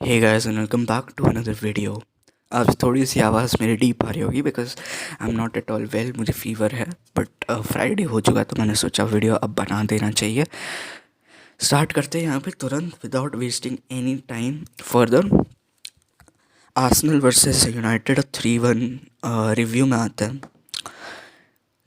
Hey guys and welcome back to another video. आज थोड़ी सी आवाज़ मेरी डीप आ रही होगी because I am not at all well, मुझे फीवर है। बट फ्राइडे हो चुका तो मैंने सोचा वीडियो अब बना देना चाहिए। स्टार्ट करते हैं यहाँ पे तुरंत without wasting any time further. Arsenal versus United 3-1 review में आते हैं।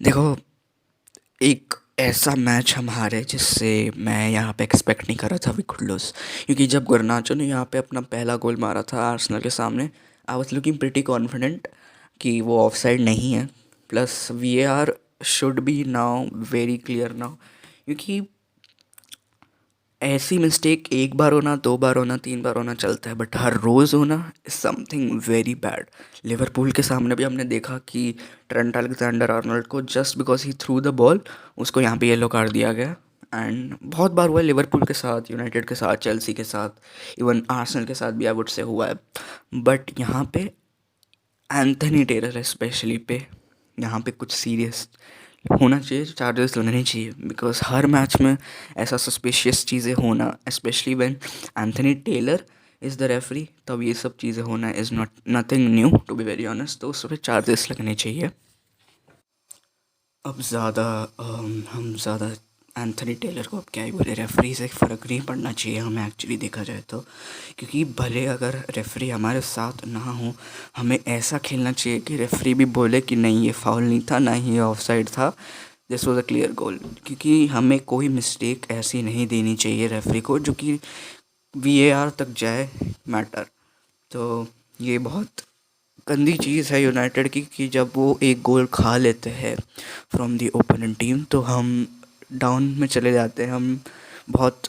देखो, एक ऐसा मैच हम हारे जिससे मैं यहाँ पे एक्सपेक्ट नहीं कर रहा था वी कुड लूज। क्योंकि जब गर्नाचो ने यहाँ पे अपना पहला गोल मारा था आर्सेनल के सामने, I was looking pretty confident कि वो ऑफसाइड नहीं है। Plus VAR should be now very clear now, क्योंकि ऐसी मिस्टेक एक बार होना, दो बार होना, तीन बार होना चलता है, बट हर रोज़ होना is something very bad. Liverpool के सामने भी हमने देखा कि ट्रेंट अलेक्जेंडर आर्नल्ड को just because he through the ball उसको यहाँ पे येलो कार्ड दिया गया। एंड बहुत बार हुआ है लिवरपूल के साथ, यूनाइटेड के साथ, चेल्सी के साथ, इवन आर्सेनल के साथ भी आई वुड से हुआ है। बट यहाँ पे एंथनी टेलर स्पेशली पे यहाँ पे कुछ सीरियस होना चाहिए, चार्जेस लगने चाहिए। बिकॉज हर मैच में ऐसा सस्पिशियस चीज़ें होना, specially when Anthony Taylor is the referee, तब ये सब चीज़ें होना is not nothing new to be very honest. तो उस पर चार्जेस लगने चाहिए। अब ज़्यादा हम ज़्यादा एंथनी टेलर को अब क्या ही बोले, रेफरी से फ़र्क नहीं पड़ना चाहिए हमें एक्चुअली देखा जाए तो। क्योंकि भले अगर रेफरी हमारे साथ ना हो, हमें ऐसा खेलना चाहिए कि रेफरी भी बोले कि नहीं ये फाउल नहीं था, ना ही ये ऑफसाइड था, this was a clear goal. क्योंकि हमें कोई मिस्टेक ऐसी नहीं देनी चाहिए रेफरी को जो कि वीएआर तक जाए मैटर। तो ये बहुत गंदी चीज़ है यूनाइटेड की कि जब वो एक गोल खा लेते हैं फ्रॉम दी ओपोनेंट टीम तो हम डाउन में चले जाते हैं। हम बहुत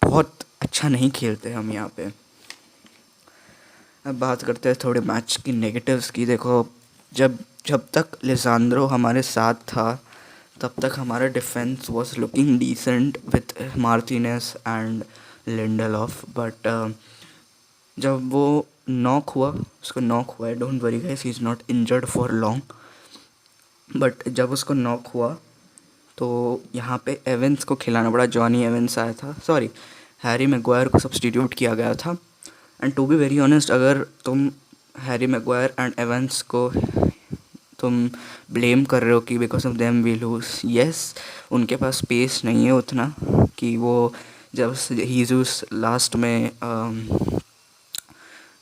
बहुत अच्छा नहीं खेलते हम यहाँ पे। अब बात करते हैं थोड़े मैच की नेगेटिव्स की। देखो, जब जब तक लिसांड्रो हमारे साथ था तब तक हमारा defence was looking decent with Martinez and Lindelof. But जब वो नॉक हुआ, उसको नॉक हुआ है, don't worry guys, he is not injured for long. But जब उसको नॉक हुआ तो यहाँ पे एवेंस को खिलाना पड़ा। जॉनी एवेंस आया था, सॉरी, हैरी मैगवायर को सब्स्टिट्यूट किया गया था। And to be very honest, अगर तुम हैरी मैगवायर एंड एवेंस को तुम ब्लेम कर रहे हो कि because of them we lose, yes, उनके पास स्पेस नहीं है उतना कि वो जब हीजूस लास्ट में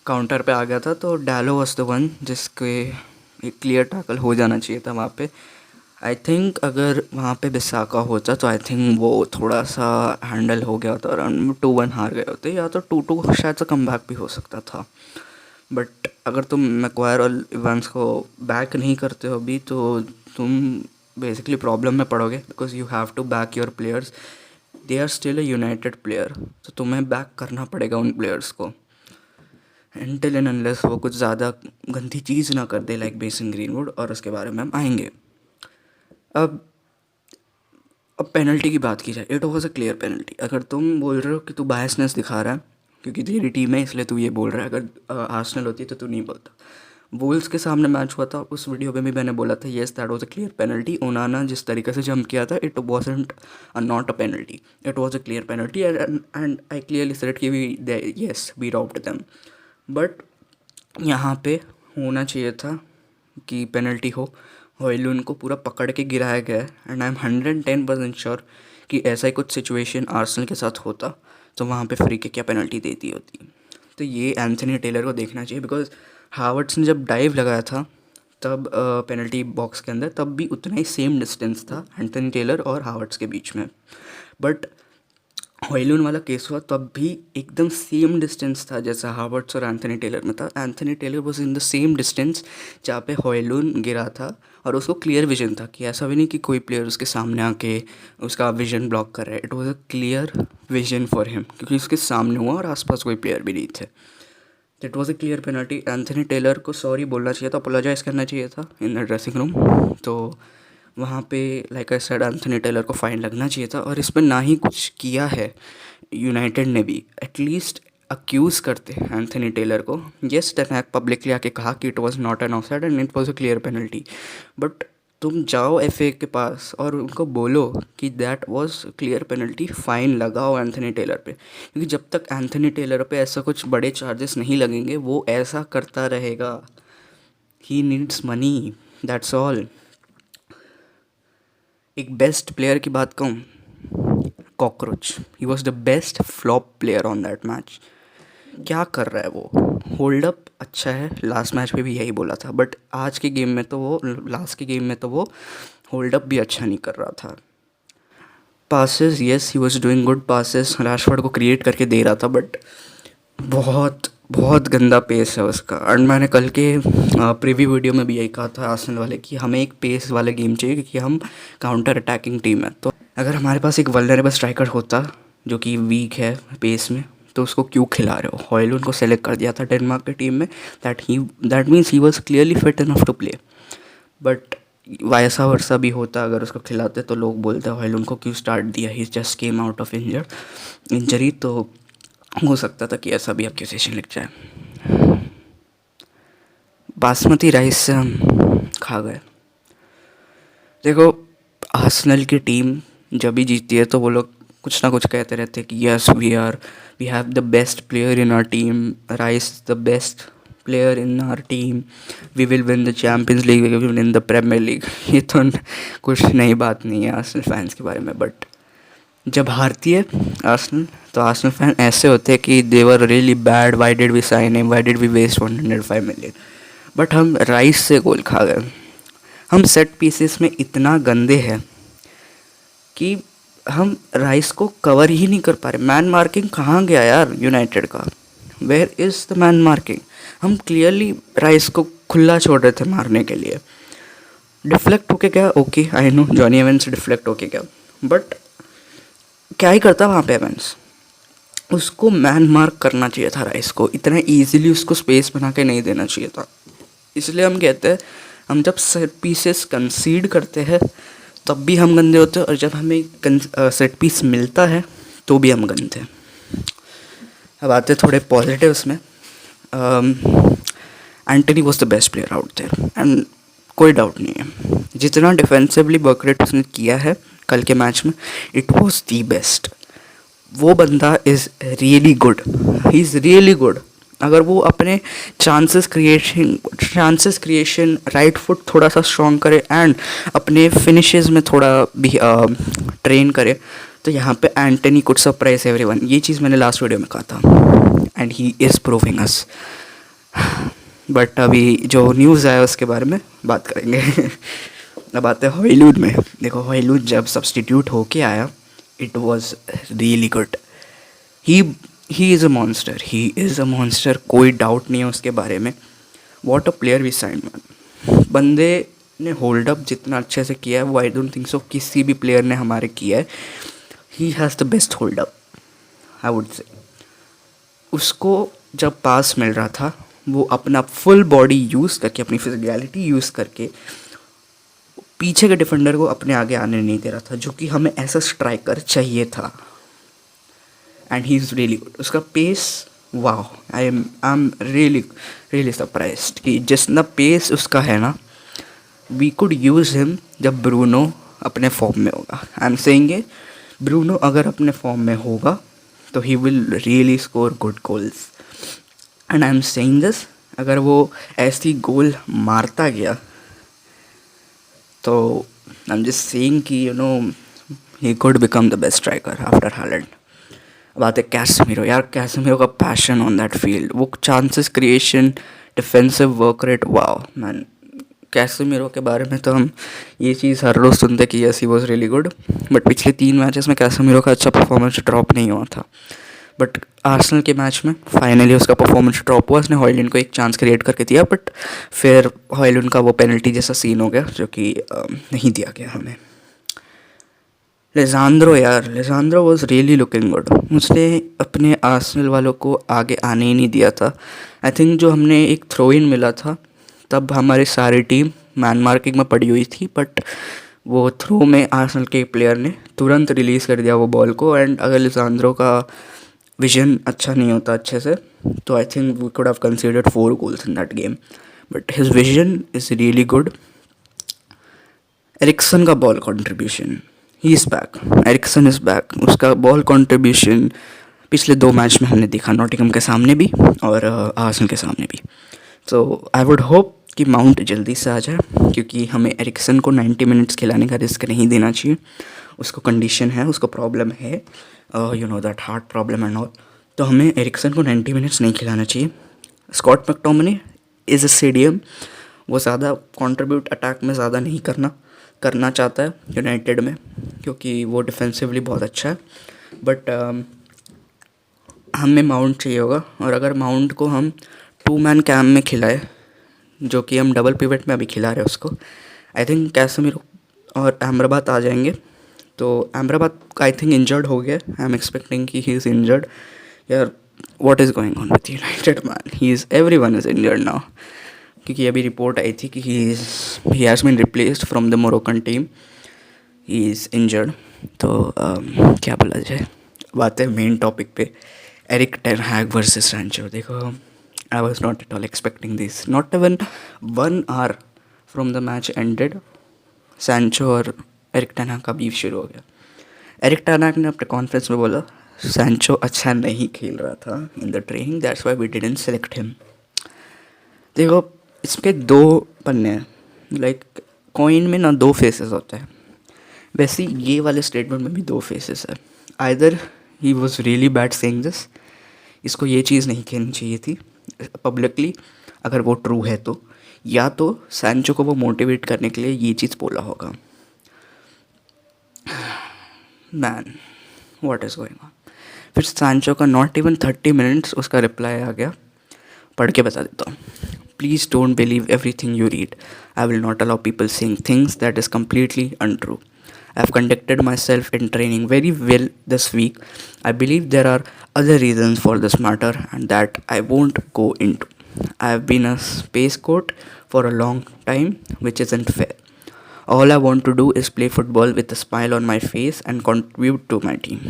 काउंटर पे आ गया था तो डालो वॉज द वन जिसके एक क्लियर टैकल हो जाना चाहिए था वहाँ पे। आई थिंक अगर वहाँ पे बिसाका होता तो आई थिंक वो थोड़ा सा हैंडल हो गया होता और हम 2-1 हार गए होते, या तो 2-2 शायद से कम बैक भी हो सकता था। बट अगर तुम मैक्वायर और इवेंट्स को बैक नहीं करते हो अभी तो तुम बेसिकली प्रॉब्लम में पड़ोगे। Because you have to back your players, they are still a United player, तो तुम्हें बैक करना पड़ेगा उन प्लेयर्स को एंटिल एंड अनलेस वो कुछ ज़्यादा गंदी चीज़ ना कर दे लाइक बेसन ग्रीनवुड, और उसके बारे में हम आएंगे। अब अब पेनल्टी की बात की जाए, it was a clear penalty. अगर तुम बोल रहे हो कि तू बायसनेस दिखा रहा है क्योंकि तेरी टीम है इसलिए तू ये बोल रहा है, अगर आर्सेनल होती तो तू नहीं बोलता। वोल्स के सामने मैच हुआ था, उस वीडियो में भी मैंने बोला था yes that was a clear penalty. Onana जिस तरीके से जंप किया था, it wasn't not a penalty, it was a clear penalty. And I clearly said कि we yes we robbed them. But यहाँ पे होना चाहिए था कि पेनल्टी हो। हॉयलून को पूरा पकड़ के गिराया गया है एंड आई एम 110% श्योर कि ऐसा ही कुछ सिचुएशन आर्सेनल के साथ होता तो वहाँ पे फ्री किक या पेनल्टी देती होती। तो ये एंथनी टेलर को देखना चाहिए। बिकॉज हावर्ड्स ने जब डाइव लगाया था तब पेनल्टी बॉक्स के अंदर तब भी उतना ही सेम डिस्टेंस था एंथनी टेलर और हावर्ड्स के बीच में। बट हॉयलून वाला केस हुआ तब भी एकदम सेम डिस्टेंस था जैसा हावर्ड्स और एंथनी टेलर में था। Anthony Taylor was in the same distance जहाँ पे हॉयलून गिरा था, और उसको क्लियर विजन था कि ऐसा भी नहीं कि कोई प्लेयर उसके सामने आके उसका विजन ब्लॉक कर रहा है। It was a clear vision for him क्योंकि उसके सामने हुआ और आसपास कोई प्लेयर भी नहीं थे। It was a clear penalty. Anthony Taylor को सॉरी बोलना चाहिए था, अपोलोजाइज़ करना चाहिए था इन द ड्रेसिंग रूम। तो वहाँ पे like I said Anthony Taylor को फ़ाइन लगना चाहिए था, और इस पर ना ही कुछ किया है यूनाइटेड ने भी। एटलीस्ट अक्यूज़ करते हैं एंथनी टेलर को। येस टेन हैग पब्लिकली आके कहा कि it was not an offside and it was a clear penalty, but तुम जाओ एफए के पास और उनको बोलो कि that was clear penalty, fine लगाओ एंथनी टेलर पे, क्योंकि जब तक एंथनी टेलर पे ऐसा कुछ बड़े चार्जेस नहीं लगेंगे वो ऐसा करता रहेगा. He needs money, that's all. एक बेस्ट प्लेयर की बात कहूँ, cockroach, he was the best flop player on that match. क्या कर रहा है वो. होल्ड अप अच्छा है, लास्ट मैच पे भी यही बोला था, बट आज के गेम में तो वो, लास्ट के गेम में तो वो होल्ड अप भी अच्छा नहीं कर रहा था. Passes, yes he was doing good passes, Rashford को क्रिएट करके दे रहा था, बट बहुत बहुत गंदा पेस है उसका. एंड मैंने कल के प्रीव्यू वीडियो में भी यही कहा था आर्सेनल वाले कि हमें एक पेस वाला गेम चाहिए, क्योंकि हम काउंटर अटैकिंग टीम है. तो अगर हमारे पास एक वल्नरेबल स्ट्राइकर होता जो कि वीक है पेस में, तो उसको क्यों खिला रहे हो. हॉयलूंड को सेलेक्ट कर दिया था डेनमार्क की टीम में, that means he was clearly fit enough to play. But vice versa भी होता अगर उसको खिलाते, तो लोग बोलते हॉयलूंड को क्यों स्टार्ट दिया, he just came out of injury. तो हो सकता था कि ऐसा भी एक्यूजेशन लिख जाए. बासमती राइस से हम खा गए. देखो, आर्सेनल की टीम जब भी जीतती है तो वो लोग कुछ ना कुछ कहते रहते हैं कि yes we have the best player in our team, Rice the best player in our team, we will win the Champions League, we will win the Premier League. ये तो कुछ नई बात नहीं है आर्सेनल फैंस के बारे में. बट जब हारती है आर्सेनल, तो आर्सेनल फैन ऐसे होते हैं कि they were really bad, why did we sign him, why did we waste 105 million. But हम राइस से गोल खा गए. हम सेट पीसेस में इतना गंदे हैं कि हम राइस को कवर ही नहीं कर पा रहे. मैन मार्किंग कहाँ गया यार यूनाइटेड का, where is the man marking. हम क्लियरली राइस को खुला छोड़ रहे थे मारने के लिए. डिफ्लेक्ट होके गया, okay I know Johnny एवेंस deflect होके गया, बट क्या ही करता वहाँ पे एवेंस. उसको मैन मार्क करना चाहिए था राइस को, इतना इजीली उसको स्पेस बना के नहीं देना चाहिए था. इसलिए हम कहते हैं हम जब सेट पीसेस कंसीड करते हैं तब भी हम गंदे होते हैं, और जब हमें सेट पीस मिलता है तो भी हम गंदे हैं. अब आते थोड़े पॉजिटिव्स में. Antony was the best player out there, and कोई डाउट नहीं है. जितना डिफेंसिवली वर्क रेट उसने किया है कल के मैच में, इट वॉज दी बेस्ट. वो बंदा is really good, he is really good. अगर वो अपने चांसेस क्रिएशन राइट फुट थोड़ा सा स्ट्रॉन्ग करे एंड अपने फिनिशेस में थोड़ा भी ट्रेन करे, तो यहाँ पे एंटनी कुड सरप्राइज एवरीवन. ये चीज़ मैंने लास्ट वीडियो में कहा था, and he is proving us. But अभी जो न्यूज़ आया उसके बारे में बात करेंगे. अब आते हैं हॉयलूंड में. देखो, हॉयलूंड जब सब्सटीट्यूट होके आया, it was really good. He is a monster, कोई डाउट नहीं है उसके बारे में. What a player we sign man. बंदे ने होल्ड अप जितना अच्छे से किया है वो आई डोंट थिंक सो किसी भी प्लेयर ने हमारे किया है. He has the best hold up, I would say. उसको जब पास मिल रहा था, वो अपना फुल बॉडी यूज़ करके, अपनी फिजिकलिटी यूज़ करके पीछे के डिफेंडर को अपने आगे आने नहीं दे रहा था, जो कि हमें ऐसा स्ट्राइकर चाहिए था. And he is really good. उसका पेस, वाह, आई एम रियली सरप्राइज्ड कि जितना पेस उसका है ना, वी कुड यूज़ हिम जब ब्रूनो अपने फॉर्म में होगा. आई एम सेइंग ब्रूनो अगर अपने फॉर्म में होगा तो he will really score good goals. And I am saying this, अगर वो ऐसी गोल मारता गया तो आई एम जस्ट सेइंग कि you know he could become the best striker after Holland. बात है कैसेमीरो. यार कैसेमीरो का पैशन ऑन दैट फील्ड, वो chances creation, defensive work rate, wow man. Casemiro के बारे में तो हम ये चीज़ हर रोज़ सुनते कि yes he was really good, but पिछले 3 मैचेस में कैसेमीरो का अच्छा परफॉर्मेंस ड्रॉप नहीं हुआ था. बट आर्सेनल के मैच में फाइनली उसका परफॉर्मेंस ड्रॉप हुआ. उसने हॉयलूंड को एक चांस क्रिएट करके दिया, बट फिर हॉयलूंड का वो पेनल्टी जैसा सीन हो गया जो कि नहीं दिया गया हमें. लेजांद्रो वॉज रियली लुकिंग गुड. उसने अपने आर्सेनल वालों को आगे आने ही नहीं दिया था. आई थिंक जो हमने एक थ्रो इन मिला था तब हमारी सारी टीम मैन मार्किंग में पड़ी हुई थी, बट वो थ्रो में आर्सेनल के प्लेयर ने तुरंत रिलीज़ कर दिया वो बॉल को. एंड अगर लेजांद्रो का विजन अच्छा नहीं होता अच्छे से, तो I think we could have considered 4 goals in that game. But his vision is really good. Eriksen का ball contribution, he is back, Eriksen is back. उसका बॉल कंट्रीब्यूशन पिछले 2 मैच में हमने देखा, नॉटिंघम के सामने भी और आर्सेनल के सामने भी। सो आई वुड होप कि माउंट जल्दी से आ जाए, क्योंकि हमें एरिक्सन को 90 मिनट्स खिलाने का रिस्क नहीं देना चाहिए। उसको कंडीशन है, उसको प्रॉब्लम है, you know that heart problem and all. तो हमें एरिक्सन को 90 मिनट्स नहीं खिलाना चाहिए। Scott McTominay is a CDM, वो ज़्यादा कंट्रीब्यूट अटैक में ज़्यादा नहीं करना चाहता है यूनाइटेड में, क्योंकि वो डिफेंसिवली बहुत अच्छा है। बट हमें माउंट चाहिए होगा, और अगर माउंट को हम 2 मैन कैम में खिलाए, जो कि हम डबल पिवट में अभी खिला रहे हैं उसको, आई थिंक कैसेमीरो और अमराबात आ जाएंगे। तो अमराबात आई थिंक इंजर्ड हो गया, आई एम एक्सपेक्टिंग कि ही इज़ इंजर्ड। यार what is going on with United man, he is everyone is injured now. क्योंकि अभी रिपोर्ट आई थी कि he has been replaced from the Moroccan team, he is injured. तो क्या बोला जाए, बात है मेन टॉपिक पे, Erik ten Hag versus Sancho. देखो, I was not at all expecting this, not even 1 hour from the match ended, Sancho और Eric ten हैग का बीफ शुरू हो गया। एरिक टेन हैग ने अपने कॉन्फ्रेंस में बोला सैंचो अच्छा नहीं खेल रहा था in the training, that's why we didn't select him. देखो, इसके 2 पन्ने हैं, लाइक कॉइन में ना 2 फेसेस होते हैं, वैसे ये वाले स्टेटमेंट में भी 2 फेसेस है। Either he was really bad saying this, इसको ये चीज़ नहीं कहनी चाहिए थी पब्लिकली, अगर वो ट्रू है तो, या तो सैंचो को वो मोटिवेट करने के लिए ये चीज़ बोला होगा। Man what is going on. फिर सैंचो का नॉट इवन 30 मिनट्स उसका रिप्लाई आ गया, पढ़ के बता देता हूँ। Please don't believe everything you read, I will not allow people saying things that is completely untrue. I have conducted myself in training very well this week. I believe there are other reasons for this matter and that I won't go into. I have been a space goat for a long time, which isn't fair. All I want to do is play football with a smile on my face and contribute to my team.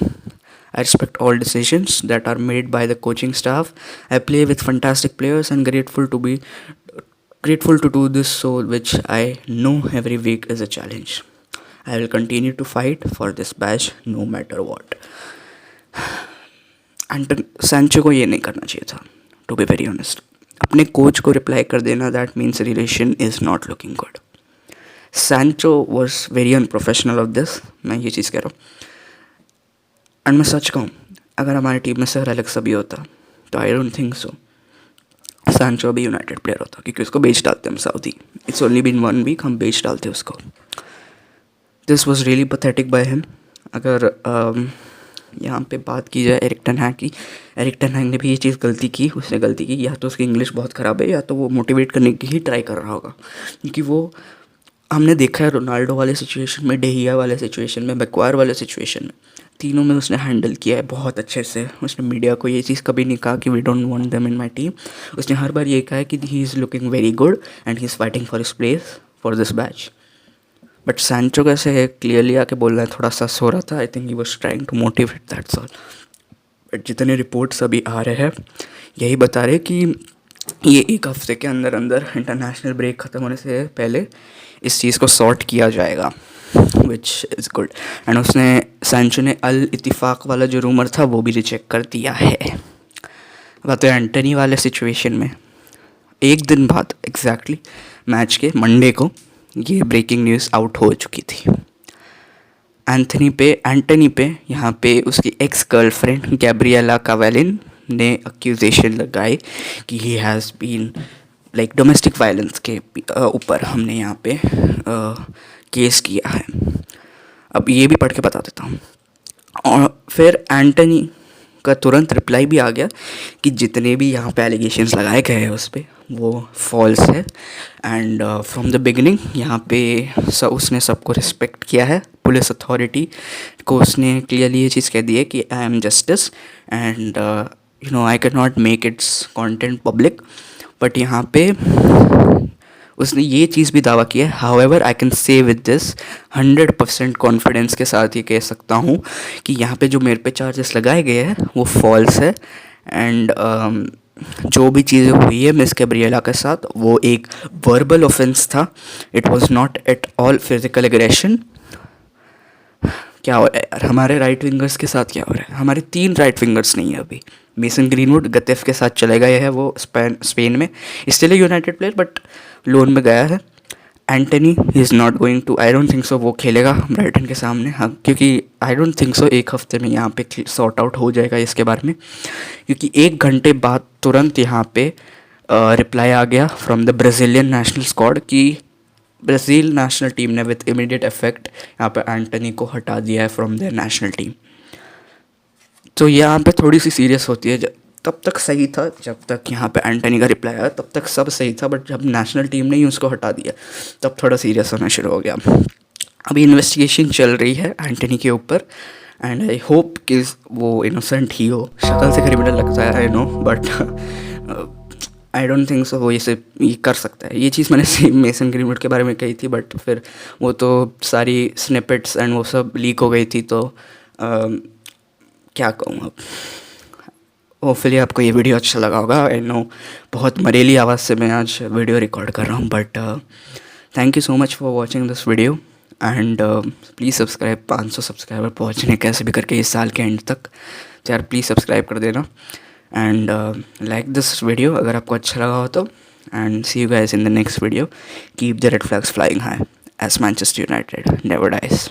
I respect all decisions that are made by the coaching staff. I play with fantastic players and grateful to do this, so which I know every week is a challenge. I will continue to fight for this badge no matter what. Anton Sancho को ये नहीं करना चाहिए था, to be very honest. अपने coach को reply कर देना, that means relation is not looking good. Sancho was very unprofessional of this, मैं ये चीज़ कह रहा हूँ। एंड मैं सच कहूँ, अगर हमारी टीम में सर एलेक्स भी होता तो I don't think so Sancho अभी यूनाइटेड प्लेयर होता, क्योंकि उसको बेच डालते हम Saudi. It's only been 1 week, हम बेच डालते उसको। This was really pathetic by him. अगर यहाँ पे बात की जाए एरिक टेन हैग की, एरिक टेन हैग ने भी ये चीज़ गलती की, उसने गलती की, या तो उसकी इंग्लिश बहुत ख़राब है, या तो वो मोटिवेट करने की ही ट्राई कर रहा होगा। क्योंकि वो हमने देखा है रोनाल्डो वाले सिचुएशन में, डेहिया वाले सिचुएशन में, मैक्वायर वाले सिचुएशन में, तीनों में उसने हैंडल किया है बहुत अच्छे से। उसने मीडिया को ये चीज़ कभी नहीं कहा कि we don't want them in my team. उसने हर बार ये कहा है कि he is looking very good and he is fighting for his place for this batch. But Sancho कैसे क्लियरली आके बोल रहा है, थोड़ा सा सो रहा था। I think he was trying to motivate, that's all. But जितने रिपोर्ट्स अभी आ रहे हैं यही बता रहे कि ये 1 हफ्ते के अंदर अंदर इंटरनेशनल ब्रेक ख़त्म होने से पहले इस चीज़ को सॉर्ट किया जाएगा, विच इज़ गुड। एंड उसने सैंचो ने अल इत्तिफाक वाला जो रूमर था वो भी रिजेक्ट कर दिया है। बात है एंटनी वाले सिचुएशन में, 1 दिन बाद एग्जैक्टली मैच के मंडे को ये ब्रेकिंग न्यूज़ आउट हो चुकी थी। एंटनी पे यहाँ पे उसकी एक्स गर्लफ्रेंड गैब्रिएला कावेलिन ने अक्यूजेशन लगाए कि he has been like domestic violence के ऊपर हमने यहाँ पे केस किया है। अब ये भी पढ़ के बता देता हूँ। और फिर एंटनी का तुरंत रिप्लाई भी आ गया कि जितने भी यहाँ पे एलिगेशंस लगाए गए हैं उस पर वो फॉल्स है। एंड फ्रॉम द बिगिनिंग यहाँ पे उसने सबको रिस्पेक्ट किया है। पुलिस अथॉरिटी को उसने क्लियरली ये चीज़ कह दी है कि I am justice and you know I can not make it's content public. But यहाँ पे उसने ये चीज़ भी दावा किया है, however I can say with this 100% confidence के साथ ये कह सकता हूँ कि यहाँ पे जो मेरे पे चार्जेस लगाए गए हैं वो फॉल्स है। एंड जो भी चीज़ें हुई है मिस गैब्रिएला के साथ वो एक वर्बल ऑफेंस था, it was not at all physical aggression. क्या हो रहा है यार, हमारे राइट विंगर्स के साथ क्या हो रहा है? हमारे 3 राइट विंगर्स नहीं है अभी। मेसन ग्रीनवुड गतेफ के साथ चले गए हैं, वो स्पेन में still a United player but loan में गया है। Antony he is not going to, I don't think so वो खेलेगा ब्राइटन के सामने। हाँ, क्योंकि आई डोंट थिंक सो एक हफ्ते में यहाँ पे सॉर्ट आउट हो जाएगा इसके बारे में, क्योंकि 1 घंटे बाद तुरंत यहाँ पे रिप्लाई आ गया from the Brazilian national squad कि ब्राज़ील नेशनल टीम ने विद इमीडिएट इफेक्ट यहाँ पे एंटनी को हटा दिया है फ्रॉम द नेशनल टीम। तो यहाँ पे थोड़ी सी सीरियस होती है। तब तक सही था, जब तक यहाँ पे एंटनी का रिप्लाई आया तब तक सब सही था, बट जब नेशनल टीम ने ही उसको हटा दिया तब थोड़ा सीरियस होना शुरू हो गया। अभी इन्वेस्टिगेशन चल रही है एंटनी के ऊपर एंड आई होप कि वो इनोसेंट ही हो। शक्ल से क्रिमिनल लगता है I know, but I don't think so वो ये कर सकता है। ये चीज़ मैंने मेसन ग्रीनवुड के बारे में कही थी, बट फिर वो तो सारी स्निपेट्स एंड वो सब लीक हो गई थी, तो क्या कहूँ अब। होपफुली आपको ये वीडियो अच्छा लगा होगा। आई नो बहुत मरेली आवाज़ से मैं आज वीडियो रिकॉर्ड कर रहा हूँ, but thank you so much for watching this video and please subscribe. 500 subscriber पहुँचने कैसे भी करके इस साल के एंड तक, तो यार प्लीज़ सब्सक्राइब कर देना एंड लाइक दिस वीडियो अगर आपको अच्छा लगा हो तो। And see you guys in the next video. Keep the red flags flying high as Manchester United never dies.